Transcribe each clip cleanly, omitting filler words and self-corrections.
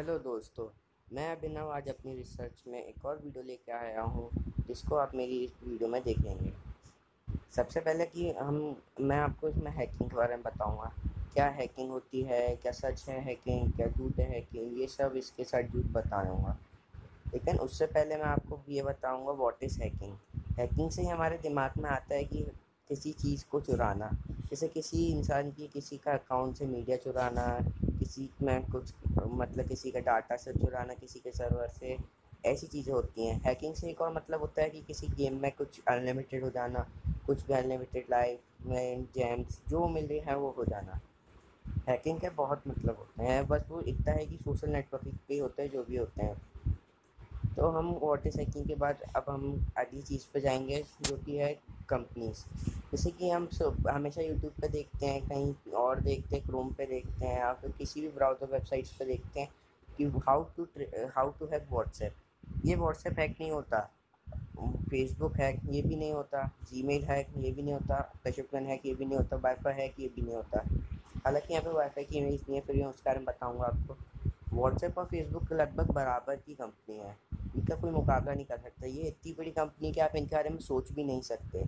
Hello दोस्तों। मैं अभिनव आज अपनी रिसर्च में एक और वीडियो लेके आया हूँ जिसको आप मेरी इस वीडियो में देखेंगे। सबसे पहले कि हम मैं आपको इसमें हैकिंग के बारे में बताऊँगा। क्या हैकिंग होती है, क्या सच है हैकिंग, क्या झूठ है हैकिंग, ये सब इसके साथ झूठ बताऊँगा। लेकिन उससे पहले मैं आपको ये बताऊँगा व्हाट इज़ हैकिंग। हैकिंग से ही हमारे दिमाग में आता है कि किसी चीज़ को चुराना, जैसे किसी इंसान की किसी का अकाउंट से मीडिया चुराना, किसी में कुछ मतलब किसी का डाटा से चुराना, किसी के सर्वर से, ऐसी चीज़ें होती हैं। हैकिंग से एक और मतलब होता है कि किसी गेम में कुछ अनलिमिटेड हो जाना, कुछ भी अनलिमिटेड लाइफ में जेम्स जो मिल रही है वो हो जाना। हैकिंग के बहुत मतलब होते हैं, बस वो इतना है कि सोशल नेटवर्किंग पे होते हैं जो भी होते हैं। तो हम वाटर साइकिल के बाद अब हम अगली चीज़ पे जाएंगे जो कि है कंपनीज। जैसे कि हम सब हमेशा यूट्यूब पे देखते हैं, कहीं और देखते हैं, क्रोम पे देखते हैं या फिर किसी भी ब्राउज़र वेबसाइट्स पे देखते हैं कि हाउ टू हैक व्हाट्सएप। ये व्हाट्सएप हैक नहीं होता, फेसबुक हैक ये भी नहीं होता, जीमेल हैक ये भी नहीं होता, क्लैश हैक ये भी नहीं होता, वाईफाई हैक ये भी नहीं होता। हालांकि यहाँ पे वाईफाई की इमेज नहीं है, फिर मैं उसके बारे में बताऊँगा आपको। व्हाट्सएप और फेसबुक लगभग बराबर की कंपनी है, इनका कोई मुकाबला नहीं कर सकता। ये इतनी बड़ी कंपनी कि आप इनके बारे में सोच भी नहीं सकते।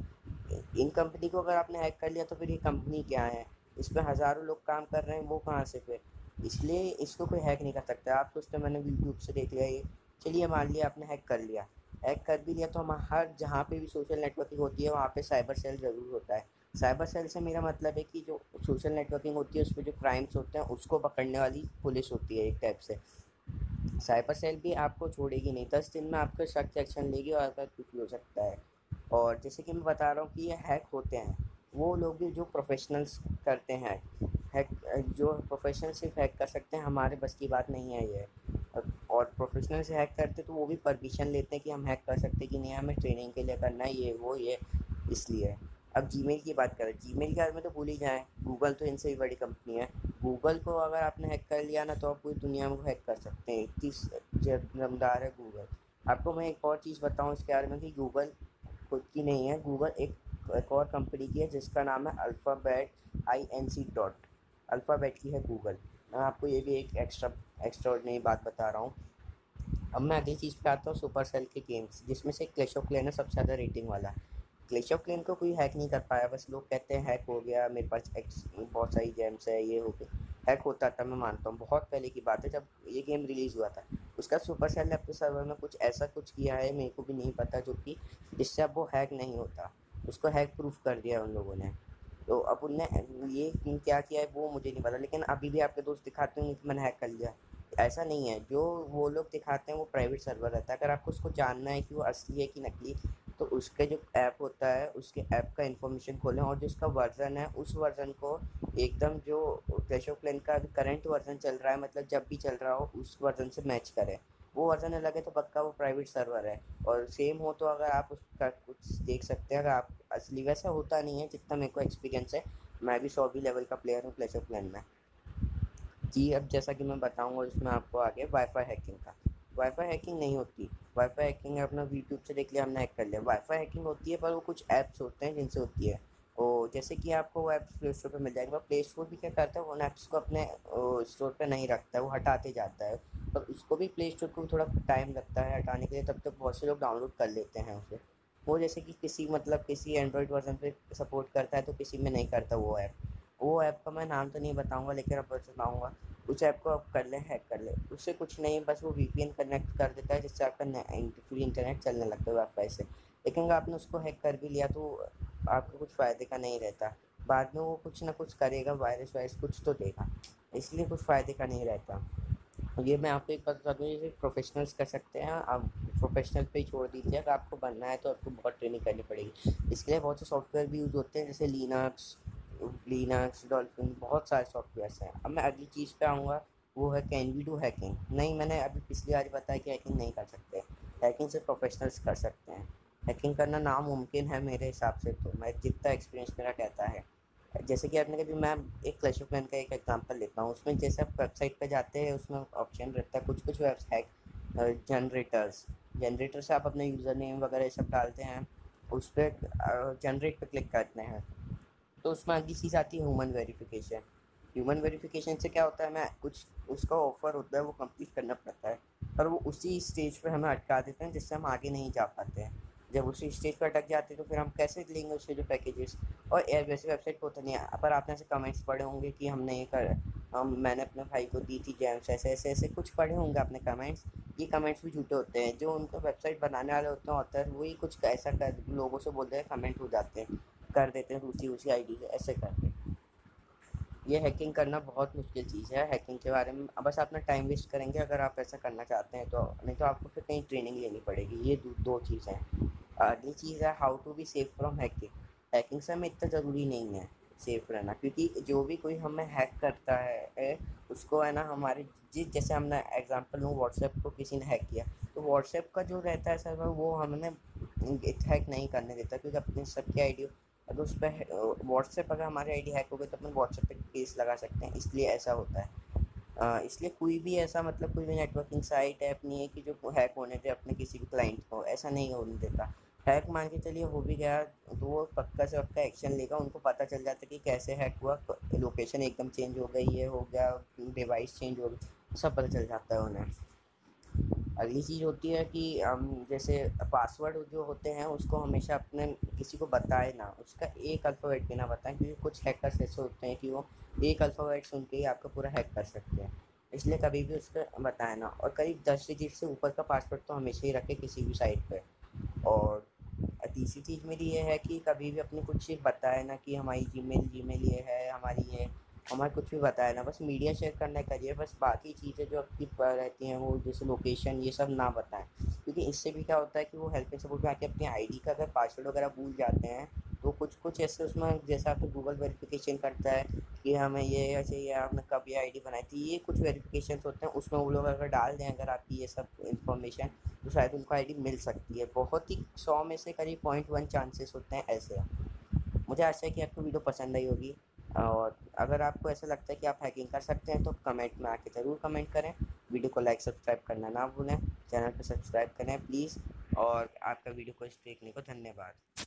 इन कंपनी को अगर आपने हैक कर लिया तो फिर ये कंपनी क्या है, इस पर हज़ारों लोग काम कर रहे हैं, वो कहाँ से फिर। इसलिए इसको कोई हैक नहीं कर सकता। आप सोचते मैंने यूट्यूब से देख लिया ये, चलिए मान लिया आपने हैक कर लिया। हैक कर भी लिया तो हम हर जहाँ पे भी सोशल नेटवर्किंग होती है वहाँ पे साइबर सेल ज़रूर होता है। साइबर सेल से मेरा मतलब है कि जो सोशल नेटवर्किंग होती है उस पर जो क्राइम्स होते हैं उसको पकड़ने वाली पुलिस होती है एक टाइप से। साइबर सेल भी आपको छोड़ेगी नहीं, 10 दिन में आपके सख्त एक्शन लेगी और आपका कुछ भी हो सकता है। और जैसे कि मैं बता रहा हूँ कि ये हैक होते हैं वो लोग भी जो प्रोफेशनल्स करते हैं हैक। जो प्रोफेशनल सिर्फ हैक कर सकते हैं, हमारे बस की बात नहीं है ये। और प्रोफेशनल से हैक करते तो वो भी परमिशन लेते हैं कि हम हैक कर सकते हैं कि नहीं, हमें ट्रेनिंग के लिए करना है ये वो ये, इसलिए। अब जीमेल की बात करें, जीमेल के बारे में तो भूल ही जाएँ, गूगल तो इनसे भी बड़ी कंपनी है। गूगल को अगर आपने हैक कर लिया ना तो आप पूरी दुनिया में हैक कर सकते हैं, इतनी दमदार है गूगल। आपको मैं एक और चीज़ बताऊँ इसके बारे में कि गूगल खुद की नहीं है, गूगल एक और कंपनी की है जिसका नाम है अल्फ़ाबेट, INC डॉट। अल्फ़ाबेट की है गूगल। मैं आपको ये भी एक एक्स्ट्राऑर्डिनरी बात बता रहा हूँ। अब मैं अगली चीज़ पे आता हूँ, सुपरसेल के गेम्स जिसमें से क्लैश ऑफ क्लैन है सबसे ज़्यादा रेटिंग वाला। क्लैश ऑफ क्लैन को कोई हैक नहीं कर पाया, बस लोग कहते हैं हैक हो गया, मेरे पास बहुत सारी गेम्स है, ये हो गया। हैक होता था, मैं मानता हूँ, बहुत पहले की बात है जब ये गेम रिलीज़ हुआ था। उसका सुपरसेल ने अपने सर्वर में कुछ ऐसा कुछ किया है, मेरे को भी नहीं पता, जो कि जिससे अब वो हैक नहीं होता। उसको हैक प्रूफ कर दिया उन लोगों ने। तो अब उनने ये क्या किया है वो मुझे नहीं पता, लेकिन अभी भी आपके दोस्त दिखाते होंगे कि मैंने हैक कर लिया। ऐसा नहीं है, जो वो लोग दिखाते हैं वो प्राइवेट सर्वर रहता है। अगर आपको उसको जानना है कि वो असली है कि नकली, तो उसके जो ऐप होता है उसके ऐप का इन्फॉर्मेशन खोलें और जो उसका वर्जन है उस वर्जन को एकदम जो क्लैश ऑफ क्लैन का अभी करंट वर्जन चल रहा है, मतलब जब भी चल रहा हो उस वर्जन से मैच करें। वो वर्जन अलग है तो पक्का वो प्राइवेट सर्वर है। और सेम हो तो अगर आप उसका कुछ देख सकते हैं, अगर आप असली, वैसा होता नहीं है जितना मेरे को एक्सपीरियंस है। मैं भी 100 लेवल का प्लेयर हूँ क्लैश ऑफ क्लैन में। जी, अब जैसा कि मैं बताऊँगा इसमें आपको आगे वाईफ़ाई हैकिंग का। वाईफ़ाई हैकिंग नहीं होती। वाईफ़ाई हैकिंग अपना यूट्यूब से देख लिया, हमने हैक कर लिया। वाईफ़ाई हैकिंग होती है पर वो कुछ ऐप्स होते हैं जिनसे होती है। और जैसे कि आपको वो ऐप्स प्ले स्टोर पे मिल जाएगा। प्ले स्टोर भी क्या करता है, उन ऐप्स को अपने स्टोर पे नहीं रखता है, वो हटाते जाता है। और उसको भी प्ले स्टोर को भी थोड़ा टाइम लगता है हटाने के लिए, तब तक बहुत से लोग डाउनलोड कर लेते हैं उसे। वो जैसे कि किसी मतलब किसी एंड्रॉइड वर्ज़न पे सपोर्ट करता है तो किसी में नहीं करता वो ऐप। वो ऐप का मैं नाम तो नहीं बताऊँगा लेकिन अब बताऊँगा। उस ऐप को आप कर लें, हैक कर लें, उससे कुछ नहीं, बस वो VPN कनेक्ट कर देता है जिससे आपका फ्री इंटरनेट चलने लगता है वाईफाई से। लेकिन अगर आपने उसको हैक कर भी लिया तो आपको कुछ फ़ायदे का नहीं रहता। बाद में वो कुछ ना कुछ करेगा, वायरस वायरस कुछ तो देगा, इसलिए कुछ फ़ायदे का नहीं रहता। ये मैं आपको एक बात बता दूँ, जैसे प्रोफेशनल्स कर सकते हैं, आप प्रोफेशनल पे ही छोड़ दीजिए। अगर आपको बनना है तो आपको बहुत ट्रेनिंग करनी पड़ेगी। इसके लिए बहुत से सॉफ्टवेयर भी यूज़ होते हैं, जैसे लिनक्स, डॉल्फिन, बहुत सारे सॉफ्टवेयर्स हैं। अब मैं अगली चीज़ पे आऊँगा, वो है कैन वी डू हैकिंग। नहीं, मैंने अभी पिछली बार बताया कि हैकिंग नहीं कर सकते। हैकिंग सिर्फ प्रोफेशनल्स कर सकते हैं। हैकिंग करना नामुमकिन है मेरे हिसाब से, तो मैं जितना एक्सपीरियंस मेरा कहता है। जैसे कि आपने कभी, मैं एक क्लैश ऑफ क्लैन का एक एग्जांपल लेता हूँ, उसमें जैसे आप वेबसाइट पे जाते हैं उसमें ऑप्शन रहता है कुछ कुछ वेबसाइट जनरेटर से आप अपने यूज़र नेम वगैरह ये सब डालते हैं, उस पर जनरेट पे क्लिक करते हैं तो उसमें अगली चीज़ आती है ह्यूमन वेरिफिकेशन। ह्यूमन वेरिफिकेशन से क्या होता है, हमें कुछ उसका ऑफर होता है वो कंप्लीट करना पड़ता है, पर वो उसी स्टेज पे हमें अटका देते हैं जिससे हम आगे नहीं जा पाते हैं। जब उसी स्टेज पर अटक जाते हैं तो फिर हम कैसे लेंगे उसके जो पैकेजेस। और वैसे वेबसाइट पर होता नहीं है, पर आपने ऐसे कमेंट्स पढ़े होंगे कि हमने ये कर मैंने अपने भाई को दी थी जेम्स, ऐसे ऐसे ऐसे कुछ पढ़े होंगे आपने कमेंट्स। ये कमेंट्स भी झूठे होते हैं, जो उनको वेबसाइट बनाने वाले होते हैं ऑथर, वही कुछ ऐसा कर लोगों से बोलते हैं, कमेंट हो जाते हैं, कर देते हैं दूसरी उसी आईडी से ऐसे करके। ये हैकिंग करना बहुत मुश्किल चीज़ है। हैकिंग के बारे में बस अपना टाइम वेस्ट करेंगे अगर आप ऐसा करना चाहते हैं तो, नहीं तो आपको फिर कहीं ट्रेनिंग लेनी पड़ेगी। ये दो चीज़ हैं। अगली चीज़ है how to be safe from hacking. Hacking से हमें इतना ज़रूरी नहीं है सेफ रहना, क्योंकि जो भी कोई हमें हैक करता है उसको है ना, हमारे जिस जैसे हमने एग्जांपल लूँ, व्हाट्सएप को किसी ने हैक किया, तो व्हाट्सएप का जो रहता है सर्वर वो हमने हैक नहीं करने देता, क्योंकि अपने सबकी आईडी अगर उस पर व्हाट्सएप, अगर हमारी आईडी हैक हो गई तो अपन व्हाट्सएप पे केस लगा सकते हैं, इसलिए ऐसा होता है। इसलिए कोई भी ऐसा मतलब कोई भी नेटवर्किंग साइट ऐप नहीं है कि जो हैक होने दे अपने किसी भी क्लाइंट को, ऐसा नहीं होने देता। हैक मान के चलिए हो भी गया तो वो पक्का से पक्का एक्शन लेगा, उनको पता चल जाता है कि कैसे हैक हुआ, लोकेशन एकदम चेंज हो गई, ये हो गया, डिवाइस चेंज हो गई, सब पता चल जाता है उन्हें। अगली चीज़ होती है कि हम जैसे पासवर्ड जो होते हैं उसको हमेशा अपने किसी को बताए ना, उसका एक अल्फ़ाबेट भी ना बताएं, क्योंकि कुछ हैकर्स ऐसे होते हैं कि वो एक अल्फ़ाबेट सुन के ही आपका पूरा हैक कर सकते हैं, इसलिए कभी भी उसका बताए ना। और करीब 10 डिजिट से ऊपर का पासवर्ड तो हमेशा ही रखें किसी भी साइट पे। और तीसरी चीज़ मेरी ये है कि कभी भी अपनी कुछ चीज़ बताए ना कि हमारी जीमेल ये है, हमारी ये हमारा कुछ भी बताया ना, बस मीडिया शेयर करना करिए, बस बाकी चीज़ें जो आपकी रहती हैं वो जैसे लोकेशन ये सब ना बताएं, क्योंकि इससे भी क्या होता है कि वो हेल्प एंड सपोर्ट में आके अपनी आईडी का अगर पासवर्ड वगैरह भूल जाते हैं तो कुछ कुछ ऐसे उसमें जैसा आपको गूगल वेरिफिकेशन करता है कि हमें ये चाहिए, आपने कब ये आईडी बनाई थी, ये कुछ वेरिफिकेशन होते हैं, उसमें वो लोग अगर डाल दें अगर आपकी ये सब इन्फॉर्मेशन, तो शायद उनको आईडी मिल सकती है। बहुत ही 100 में से करीब 0.1 चांसेस होते हैं ऐसे। मुझे आशा है कि आपको वीडियो पसंद आई होगी, और अगर आपको ऐसा लगता है कि आप हैकिंग कर सकते हैं तो कमेंट में आके ज़रूर कमेंट करें। वीडियो को लाइक सब्सक्राइब करना ना भूलें, चैनल को सब्सक्राइब करें प्लीज़, और आपका वीडियो को देखने को धन्यवाद।